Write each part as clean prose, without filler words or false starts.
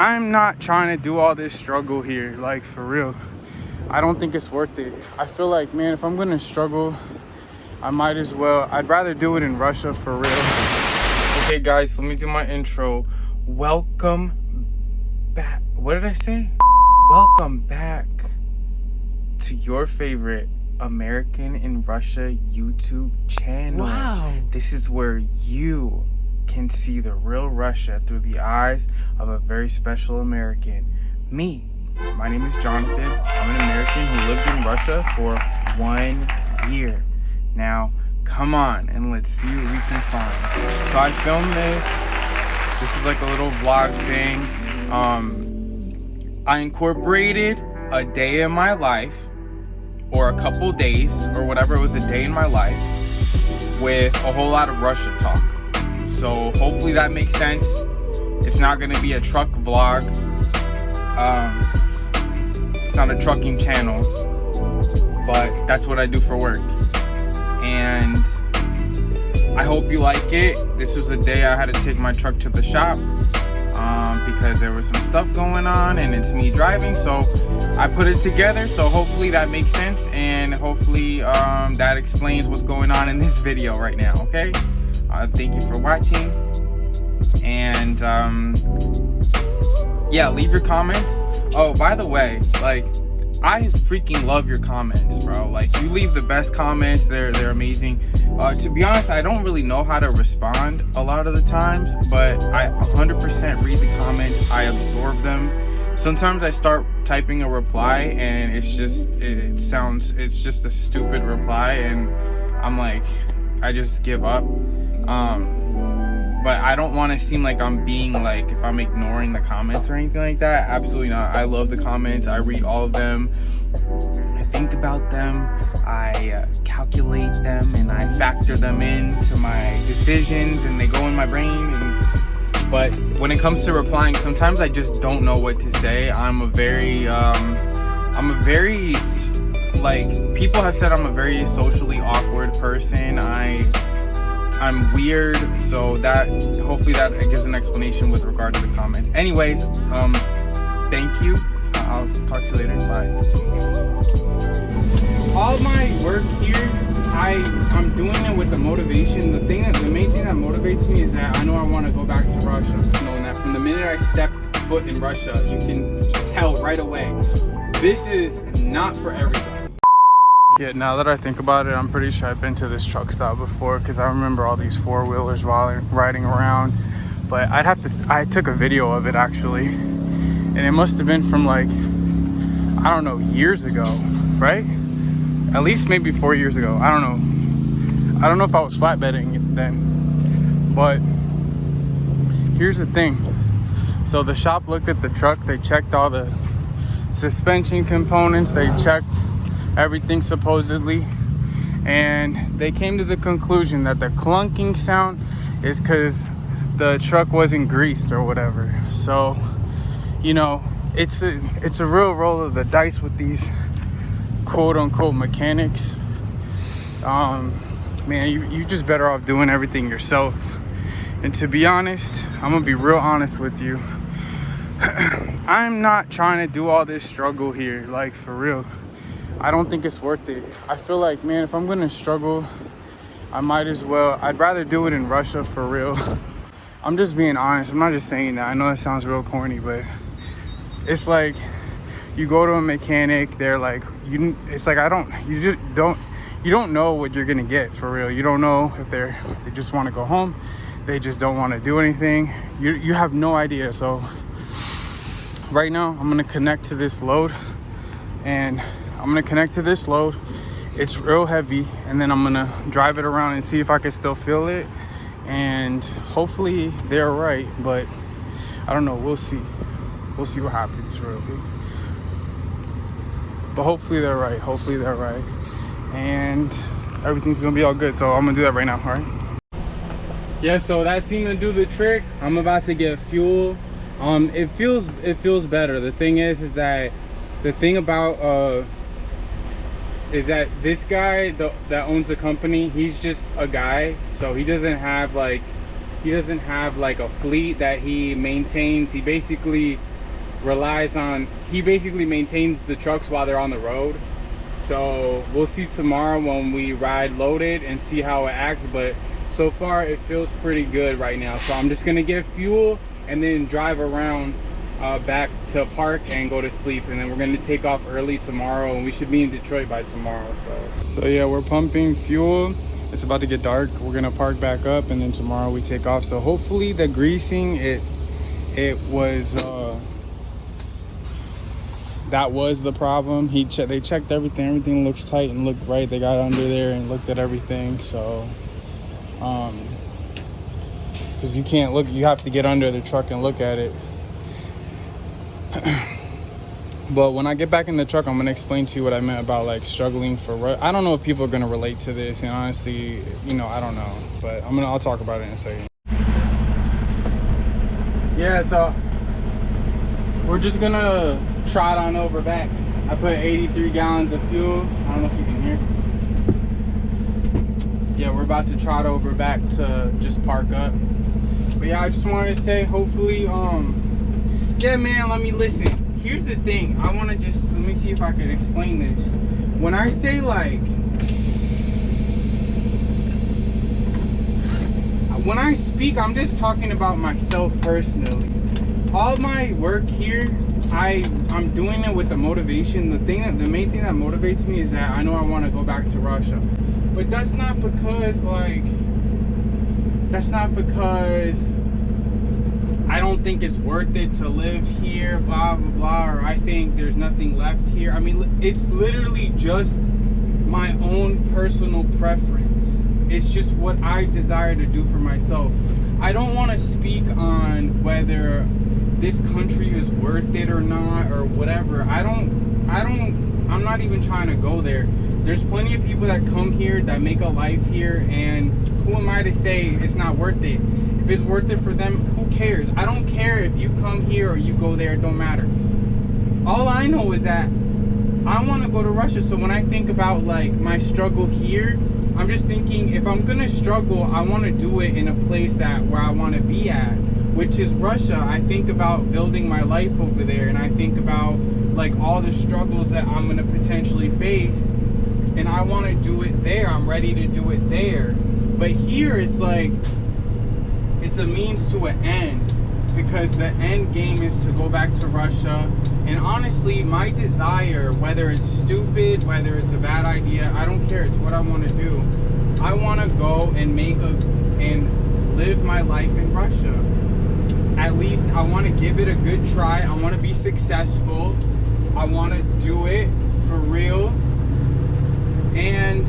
I'm not trying to do all this struggle here, like, for real. I don't think it's worth it. I feel like, man, if I'm gonna struggle, I might as well. I'd rather do it in Russia, for real. Okay, guys, let me do my intro. Welcome back. What did I say? Welcome back to your favorite American in Russia YouTube channel. Wow. This is where you can see the real Russia through the eyes of a very special American. Me. My name is Jonathan. I'm an American who lived in Russia for 1 year. Now, come on and let's see what we can find. So I filmed this. This is like a little vlog thing. I incorporated a day in my life, or a couple days, or whatever. It was a day in my life with a whole lot of Russia talk. So hopefully that makes sense. It's not gonna be a truck vlog. It's not a trucking channel, but that's what I do for work. And I hope you like it. This was a day I had to take my truck to the shop because there was some stuff going on and it's me driving, so I put it together. So hopefully that makes sense, and hopefully that explains what's going on in this video right now. Okay, thank you for watching, and yeah, leave your comments. Oh, by the way, like, I freaking love your comments, bro. Like, you leave the best comments. They're amazing. To be honest, I don't really know how to respond a lot of the times, but I 100% read the comments. I absorb them. Sometimes I start typing a reply and it's just a stupid reply, and I'm like, I just give up. But I don't want to seem like I'm being like, if I'm ignoring the comments or anything like that. Absolutely not. I love the comments. I read all of them. I think about them. I calculate them, and I factor them into my decisions, and they go in my brain. But when it comes to replying, sometimes I just don't know what to say. I'm a very like, people have said I'm a very socially awkward person. I'm weird, so that hopefully that gives an explanation with regard to the comments. Anyways, thank you. I'll talk to you later. Bye. All my work here, I'm doing it with the motivation. The main thing that motivates me is that I know I want to go back to Russia. Knowing that from the minute I stepped foot in Russia, you can tell right away, this is not for everybody. Yeah, now that I think about it, I'm pretty sure I've been to this truck stop before, because I remember all these four-wheelers while riding around. But I took a video of it actually, and it must have been from, like, I don't know, years ago, right? At least maybe 4 years ago. I don't know if I was flatbedding then. But here's the thing. So the shop looked at the truck, they checked all the suspension components, they checked everything supposedly, and they came to the conclusion that the clunking sound is because the truck wasn't greased or whatever. So, you know, it's a real roll of the dice with these quote-unquote mechanics. Man, you just better off doing everything yourself. And to be honest, I'm gonna be real honest with you. I'm not trying to do all this struggle here, like, for real. I don't think it's worth it. I feel like, man, if I'm gonna struggle, I might as well. I'd rather do it in Russia, for real. I'm just being honest. I'm not just saying that. I know that sounds real corny, but it's like, you go to a mechanic, they're like, you don't know what you're gonna get, for real. You don't know if they just want to go home, they just don't want to do anything. You have no idea. So right now I'm gonna connect to this load, and it's real heavy, and then I'm gonna drive it around and see if I can still feel it, and hopefully they're right. But I don't know, we'll see what happens, really. But hopefully they're right, and everything's gonna be all good. So I'm gonna do that right now. All right, yeah, so that seemed to do the trick. I'm about to get fuel. It feels better. The thing is that the thing about is that this guy that owns the company, he's just a guy, so he doesn't have like he doesn't have like a fleet that he maintains. He basically maintains the trucks while they're on the road. So we'll see tomorrow when we ride loaded and see how it acts, but so far it feels pretty good right now. So I'm just gonna get fuel and then drive around back to park and go to sleep, and then we're gonna take off early tomorrow, and we should be in Detroit by tomorrow. So yeah, we're pumping fuel. It's about to get dark. We're gonna park back up, and then tomorrow we take off. So hopefully the greasing, that was the problem. They checked everything looks tight and looked right. They got under there and looked at everything. So because you can't look, you have to get under the truck and look at it. But when I get back in the truck, I'm gonna explain to you what I meant about like struggling for. I don't know if people are gonna relate to this, and honestly, you know, I don't know. But I'll talk about it in a second. Yeah, so we're just gonna trot on over back. I put 83 gallons of fuel. I don't know if you can hear. Yeah, we're about to trot over back to just park up. But yeah, I just wanted to say, hopefully, yeah, man, let me listen. Here's the thing. I want to let me see if I can explain this. When I say like, when I speak, I'm just talking about myself personally. All my work here, I'm doing it with the motivation. The main thing that motivates me is that I know I want to go back to Russia. But that's not because I don't think it's worth it to live here, blah, blah, blah, or I think there's nothing left here. I mean, it's literally just my own personal preference. It's just what I desire to do for myself. I don't want to speak on whether this country is worth it or not or whatever. I'm not even trying to go there. There's plenty of people that come here that make a life here, and who am I to say it's not worth it? If it's worth it for them, who cares? I don't care if you come here or you go there, it don't matter. All I know is that I want to go to Russia. So when I think about like my struggle here, I'm just thinking, if I'm gonna struggle, I want to do it in a place where I want to be at, which is Russia. I think about building my life over there, and I think about like all the struggles that I'm gonna potentially face, and I want to do it there. I'm ready to do it there. But here it's like, it's a means to an end, because the end game is to go back to Russia. And honestly, my desire, whether it's stupid, whether it's a bad idea, I don't care. It's what I want to do. I want to go and live my life in Russia. At least I want to give it a good try. I want to be successful. I want to do it for real. And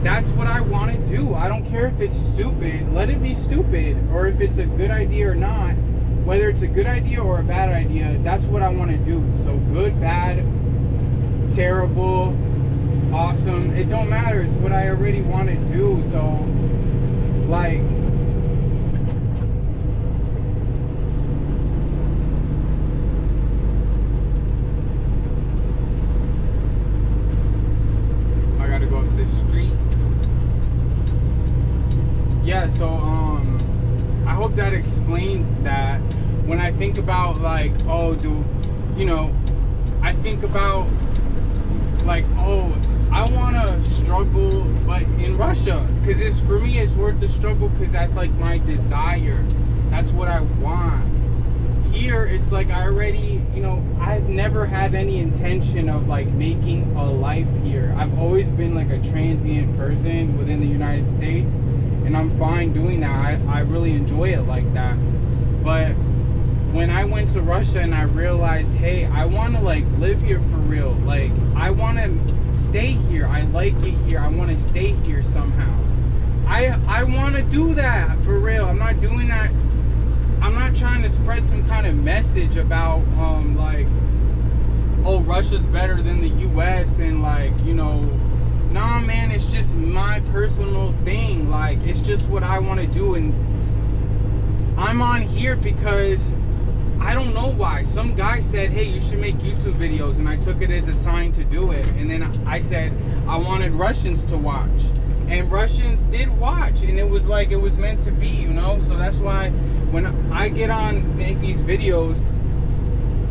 that's what I want to do. I don't care if it's stupid. Let it be stupid. Or if it's a good idea or not. Whether it's a good idea or a bad idea, that's what I want to do. So good, bad, terrible, awesome, it don't matter. It's what I already want to do. So like, I gotta go up the streets. Yeah, so I hope that explains that. When I think about like, I think about like, I want to struggle, but in Russia, because for me it's worth the struggle, because that's like my desire. That's what I want. Here it's like I already, I've never had any intention of like making a life here. I've always been like a transient person within the United States, and I'm fine doing that. I really enjoy it like that. But when I went to Russia and I realized, hey, I want to like live here for real. Like, I want to stay here. I like it here. I want to stay here somehow. I want to do that for real. I'm not doing that. I'm not trying to spread some kind of message about like, oh, Russia's better than the US, and like, nah, man, it's just my personal thing. Like, it's just what I want to do. And I'm on here because I don't know why. Some guy said, hey, you should make YouTube videos, and I took it as a sign to do it. And then I said I wanted Russians to watch. And Russians did watch, and it was like it was meant to be, you know. So that's why when I get on make these videos,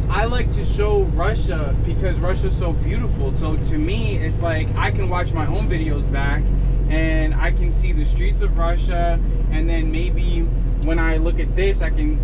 I like to show Russia because Russia's so beautiful. So to me, it's like I can watch my own videos back and I can see the streets of Russia, and then maybe when I look at this, I can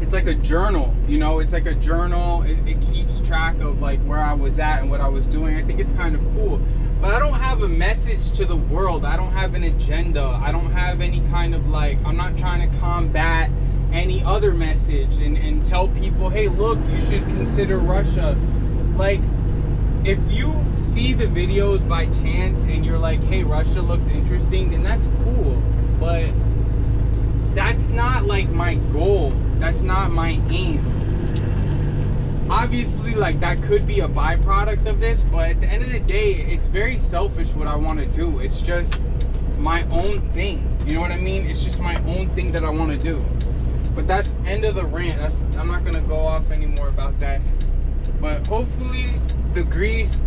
it's like a journal, you know. It's like a journal. It keeps track of like where I was at and what I was doing. I think it's kind of cool. But I don't have a message to the world. I don't have an agenda. I don't have any kind of like, I'm not trying to combat any other message and tell people, hey, look, you should consider Russia. Like, if you see the videos by chance and you're like, hey, Russia looks interesting, then that's cool. But that's not like my goal. That's not my aim. Obviously, like, that could be a byproduct of this, but at the end of the day, it's very selfish what I want to do. It's just my own thing. You know what I mean? It's just my own thing that I want to do. But that's end of the rant. I'm not going to go off anymore about that. But hopefully the grease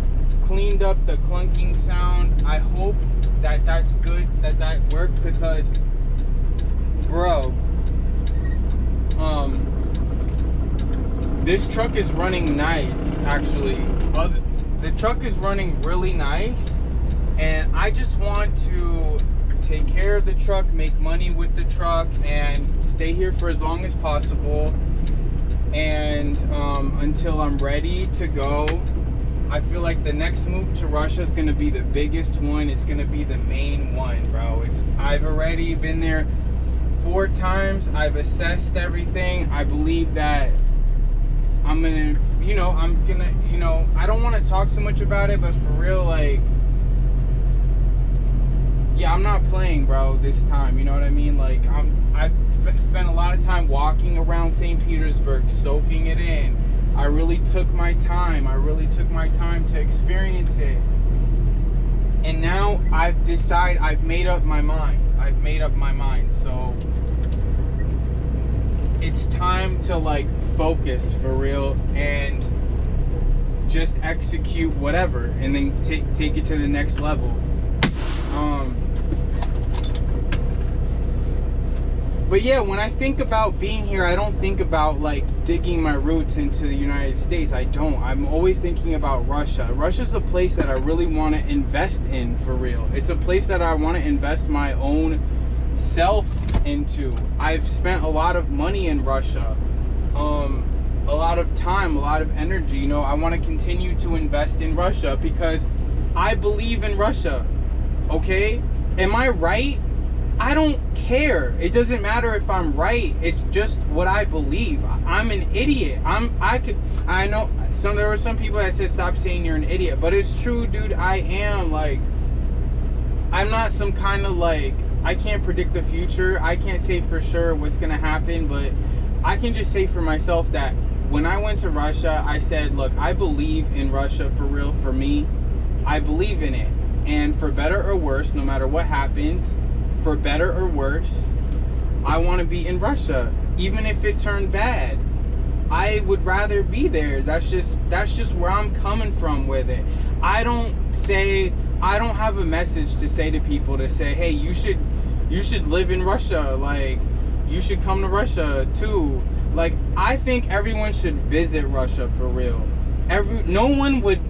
cleaned up the clunking sound. I hope that that's good, that worked, because, bro, this truck is running nice, actually. The truck is running really nice, and I just want to take care of the truck, make money with the truck, and stay here for as long as possible. And until I'm ready to go. I feel like the next move to Russia is going to be the biggest one. It's going to be the main one, bro. I've already been there 4 times. I've assessed everything. I believe that I'm going to, I don't want to talk so much about it, but for real, like, yeah, I'm not playing, bro, this time. You know what I mean? Like, I've spent a lot of time walking around St. Petersburg, soaking it in. I really took my time. I really took my time to experience it. And now I've decided, I've made up my mind. I've made up my mind. So it's time to, like, focus for real and just execute whatever, and then take it to the next level. But yeah, when I think about being here, I don't think about like digging my roots into the United States. I don't. I'm always thinking about Russia. Russia's a place that I really want to invest in for real. It's a place that I want to invest my own self into. I've spent a lot of money in Russia, a lot of time, a lot of energy. You know, I want to continue to invest in Russia because I believe in Russia. Okay? Am I right? I don't care. It doesn't matter if I'm right. It's just what I believe. I'm an idiot. I know there were some people that said stop saying you're an idiot, but it's true, dude. I am. Like, I'm not some kind of, like, I can't predict the future. I can't say for sure what's gonna happen, but I can just say for myself that when I went to Russia, I said, look, I believe in Russia for real. For me, I believe in it, and for better or worse, no matter what happens, for better or worse, I want to be in Russia. Even if it turned bad, I would rather be there. That's just where I'm coming from with it. I don't have a message to say to people to say, hey, you should live in Russia. Like, you should come to Russia too. Like, I think everyone should visit Russia for real. No one would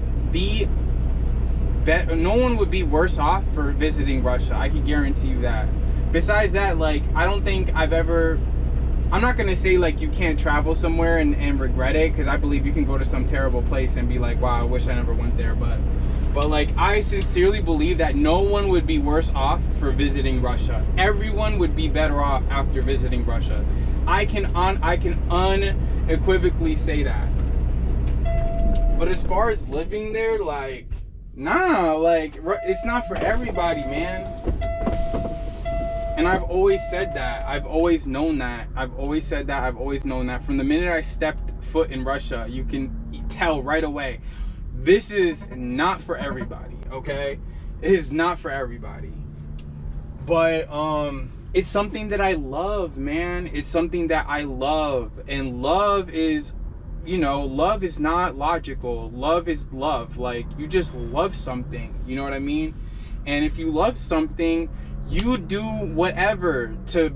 be worse off for visiting Russia. I can guarantee you that. Besides that, like, I don't think I'm not gonna say like you can't travel somewhere and regret it, because I believe you can go to some terrible place and be like, wow, I wish I never went there. But like, I sincerely believe that no one would be worse off for visiting Russia. Everyone would be better off after visiting Russia. I can unequivocally say that. But as far as living there, like, nah, like, it's not for everybody, man. And I've always said that. I've always known that. I've always said that. I've always known that. From the minute I stepped foot in Russia, you can tell right away, this is not for everybody, okay? It is not for everybody. But it's something that I love, man. It's something that I love. And love is, love is not logical. Love is love. Like, you just love something. You know what I mean? And if you love something, you do whatever to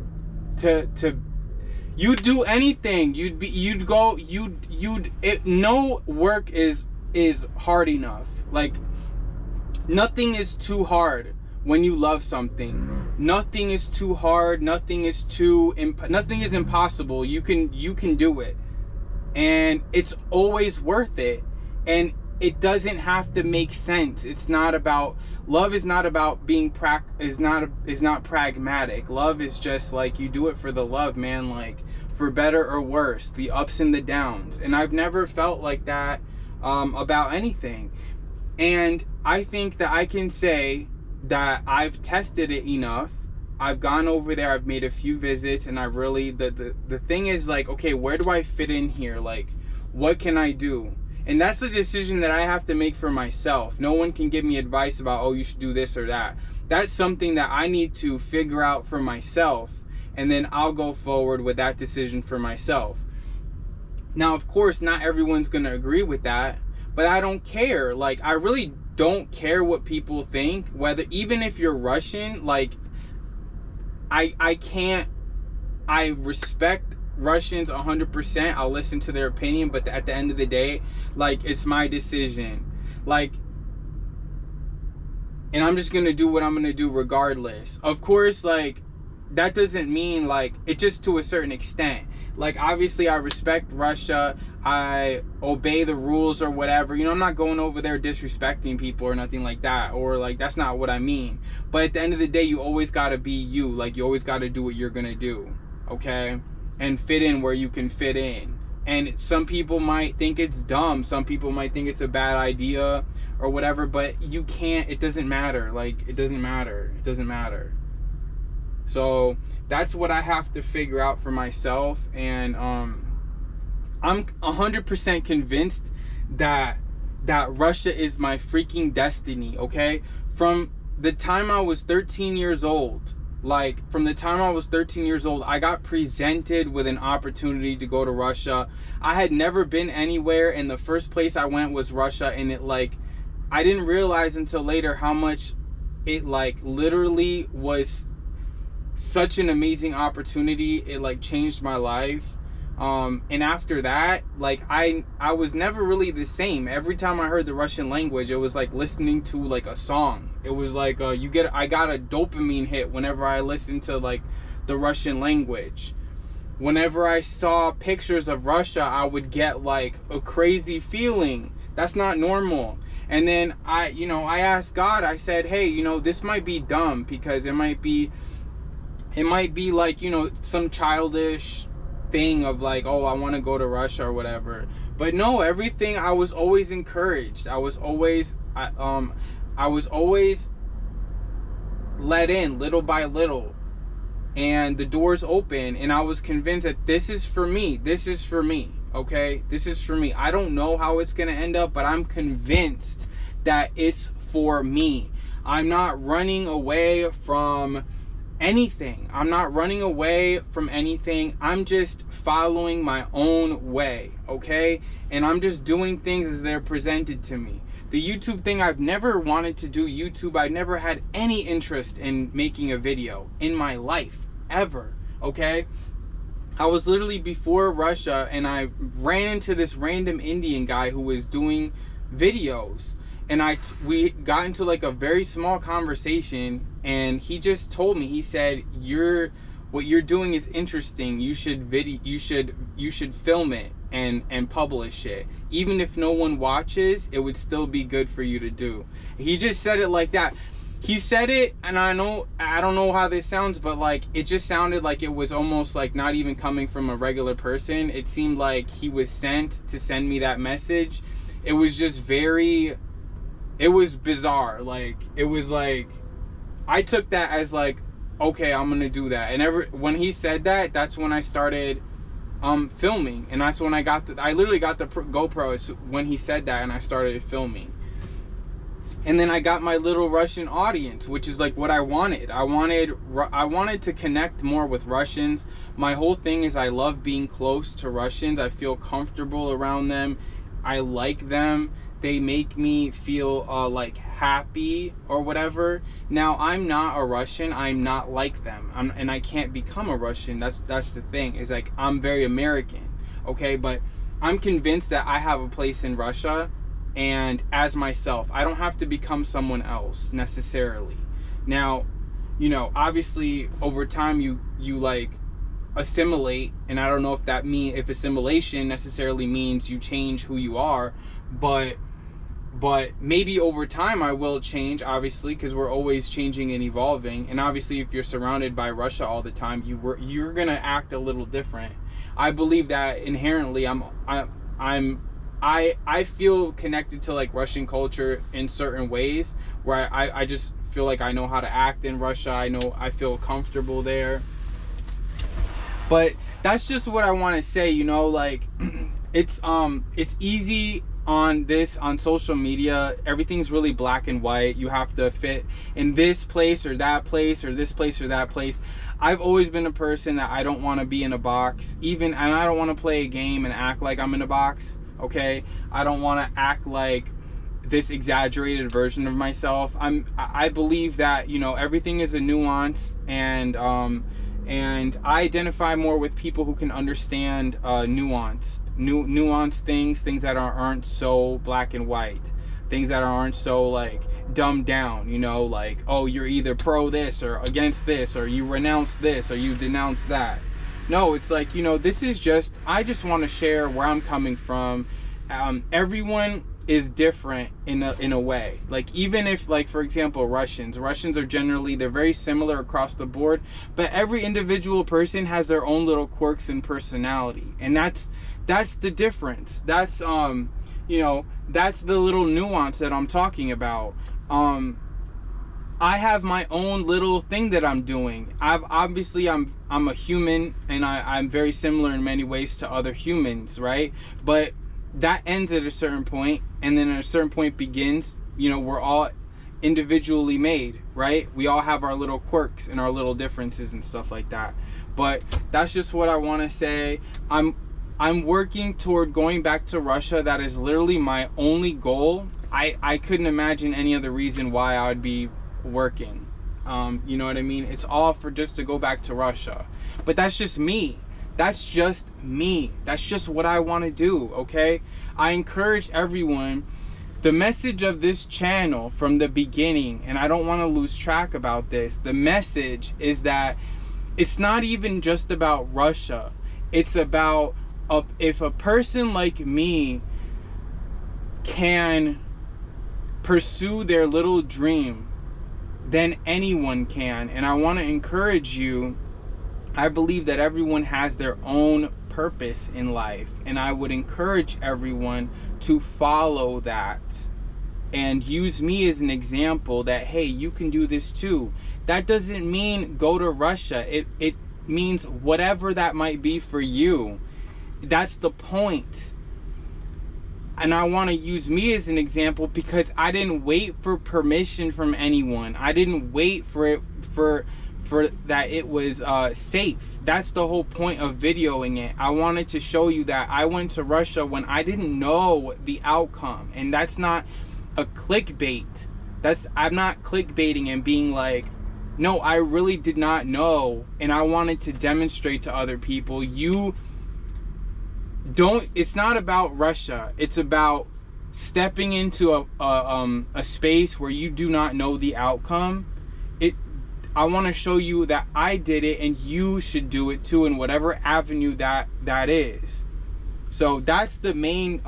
you do anything. No work is hard enough. Like, nothing is too hard when you love something. Nothing is too hard. Nothing is impossible. You can do it, and it's always worth it. And it doesn't have to make sense. It's not about love. Is not about being is not pragmatic. Love is just like, you do it for the love, man. Like, for better or worse, the ups and the downs. And I've never felt like that about anything. And I think that I can say that I've tested it enough. I've gone over there, I've made a few visits, and I really, the thing is, like, okay, where do I fit in here? Like, what can I do? And that's the decision that I have to make for myself. No one can give me advice about, oh, you should do this or that. That's something that I need to figure out for myself, and then I'll go forward with that decision for myself. Now, of course, not everyone's going to agree with that, but I don't care. Like, I really don't care what people think, whether, even if you're Russian, like, I respect Russians 100%. I'll listen to their opinion, but at the end of the day, like, it's my decision. Like, and I'm just gonna do what I'm gonna do regardless. Of course, like, that doesn't mean, like, it just to a certain extent. Like, obviously I respect Russia, I obey the rules or whatever, you know. I'm not going over there disrespecting people or nothing like that, or like, that's not what I mean. But at the end of the day, you always gotta be you. Like, you always gotta do what you're gonna do, okay? And fit in where you can fit in. And some people might think it's dumb, some people might think it's a bad idea or whatever, but you can't, it doesn't matter. Like, it doesn't matter. So that's what I have to figure out for myself. And I'm 100% convinced that Russia is my freaking destiny, okay? From the time I was 13 years old, I got presented with an opportunity to go to Russia. I had never been anywhere, and the first place I went was Russia, and it, like, I didn't realize until later how much it, like, literally was such an amazing opportunity. It, like, changed my life. And after that, like, I was never really the same. Every time I heard the Russian language, it was like listening to, like, a song. It was like, I got a dopamine hit whenever I listened to, like, the Russian language. Whenever I saw pictures of Russia, I would get, like, a crazy feeling. That's not normal. And then I asked God, I said, hey, you know, this might be dumb, because it might be like, you know, some childish thing of like, oh, I want to go to Russia or whatever. But no, everything, I was always encouraged. I was always let in little by little, and the doors open, and I was convinced that this is for me, okay? This is for me. I don't know how it's gonna end up, but I'm convinced that it's for me. I'm not running away from anything. I'm just following my own way, okay? And I'm just doing things as they're presented to me. The YouTube thing, I've never wanted to do YouTube. I've never had any interest in making a video in my life, ever, okay? I was literally before Russia, and I ran into this random Indian guy who was doing videos. And we got into like a very small conversation, and he just told me, he said, what you're doing is interesting. You should film it and publish it. Even if no one watches, it would still be good for you to do. He just said it like that. He said it, and I don't know how this sounds, but like, it just sounded like it was almost like not even coming from a regular person. It seemed like he was sent to send me that message. It was just it was bizarre. Like, it was like, I took that as like, okay, I'm gonna do that. And when he said that, that's when I started filming, and that's when I literally got the GoPro when he said that, and I started filming. And then I got my little Russian audience, which is like what I wanted. I wanted to connect more with Russians. My whole thing is I love being close to Russians. I feel comfortable around them. I like them. they make me feel like happy or whatever. Now, I'm not a Russian. I'm not like them. And I can't become a Russian. That's the thing. Is like, I'm very American, okay? But I'm convinced that I have a place in Russia, and as myself, I don't have to become someone else necessarily. Now, you know, obviously over time you like assimilate, and I don't know if assimilation necessarily means you change who you are, but maybe over time I will change, obviously, because we're always changing and evolving. And obviously, if you're surrounded by Russia all the time, you're gonna act a little different. I believe that inherently I feel connected to like Russian culture in certain ways, where I just feel like I know how to act in Russia. I feel comfortable there. But that's just what I want to say, you know, like it's easy on social media. Everything's really black and white. You have to fit in this place or that place, or this place or that place. I've always been a person that I don't want to be in a box, and I don't want to play a game and act like I'm in a box, okay? I don't want to act like this exaggerated version of myself. I believe that, you know, everything is a nuance, and I identify more with people who can understand nuanced things that aren't so black and white, things that aren't so like dumbed down, you know, like, oh, you're either pro this or against this, or you renounce this or you denounce that. No, it's like, you know, I just want to share where I'm coming from. Everyone is different in a way. Like, even if, like, for example, Russians are generally, they're very similar across the board, but every individual person has their own little quirks and personality, and that's the difference. That's you know, that's the little nuance that I'm talking about. I have my own little thing that I'm doing. I'm a human, and I'm very similar in many ways to other humans, right? But that ends at a certain point, and then at a certain point begins, you know, we're all individually made, right? We all have our little quirks and our little differences and stuff like that. But that's just what I want to say. I'm working toward going back to Russia. That is literally my only goal. I couldn't imagine any other reason why I would be working. You know what I mean? It's all for just to go back to Russia. But that's just me. That's just me. That's just what I want to do, okay? I encourage everyone. The message of this channel from the beginning, and I don't want to lose track about this, the message is that it's not even just about Russia. It's about if a person like me can pursue their little dream, then anyone can. And I want to encourage you. I believe that everyone has their own purpose in life, and I would encourage everyone to follow that and use me as an example that, hey, you can do this too. That doesn't mean go to Russia. It means whatever that might be for you. That's the point. And I want to use me as an example because I didn't wait for permission from anyone. I didn't wait for that it was safe. That's the whole point of videoing it. I wanted to show you that I went to Russia when I didn't know the outcome, and that's not a clickbait. I'm not clickbaiting and being like, no, I really did not know, and I wanted to demonstrate to other people. It's not about Russia. It's about stepping into a space where you do not know the outcome. I want to show you that I did it, and you should do it too, in whatever avenue that is. So that's the main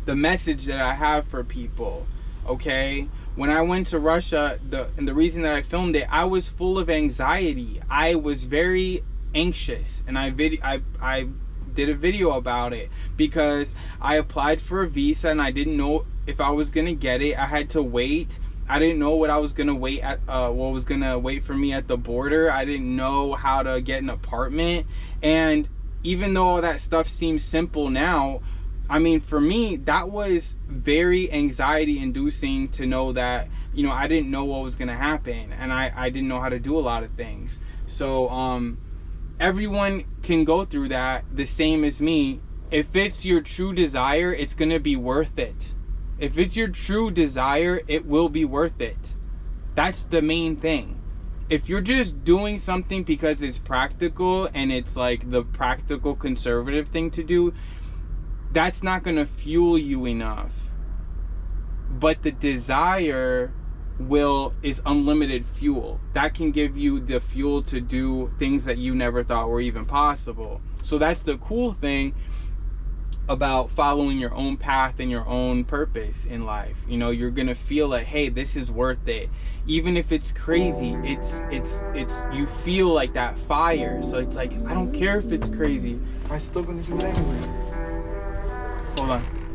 the message that I have for people. Okay, when I went to Russia, and the reason that I filmed it, I was full of anxiety. I was very anxious, and I did a video about it because I applied for a visa and I didn't know if I was gonna get it. I had to wait. I didn't know what I was gonna wait at, what was gonna wait for me at the border. I didn't know how to get an apartment. And even though all that stuff seems simple now, I mean, for me, that was very anxiety inducing to know that, you know, I didn't know what was gonna happen, and I didn't know how to do a lot of things. So everyone can go through that the same as me. If it's your true desire, it's gonna be worth it. If it's your true desire, it will be worth it. That's the main thing. If you're just doing something because it's practical and it's like the practical conservative thing to do, that's not going to fuel you enough. But the desire is unlimited fuel. That can give you the fuel to do things that you never thought were even possible. So that's the cool thing about following your own path and your own purpose in life. You know, you're gonna feel like, hey, this is worth it. Even if it's crazy, it's you feel like that fire. So it's like, I don't care if it's crazy, I'm still gonna do it anyways. Hold on.